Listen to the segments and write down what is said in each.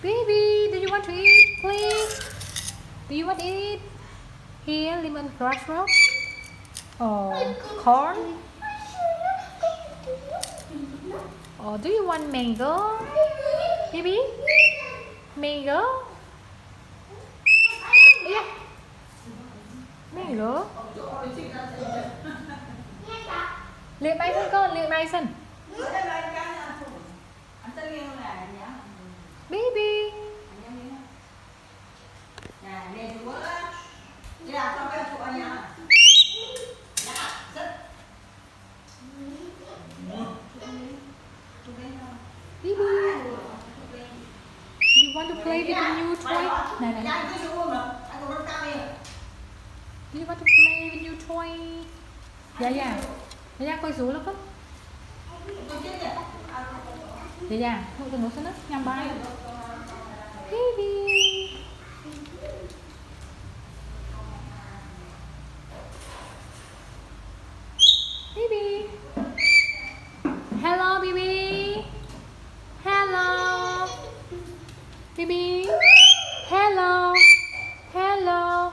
Baby, do you want to eat, please? Do you want to eat? Here, lemon grass rock. Or corn? Or do you want mango? Baby? Mango? Yeah. Mango? Liệm bay thân con, liệm bay sân. Baby. Baby. You want to play with the new toy? Này này. Do you want to play with new toy? Dạ dạ. Dạ dạ coi rủ lắm không? Dạ dạ. Không cần ngủ xuống đó. Nhằm bay. Baby. Baby. Hello, baby. Hello. Baby. Hello. Hello.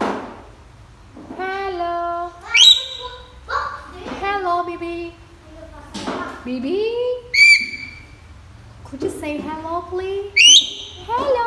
Hello. Hello, baby. Baby. Could you say hello, please? Hello.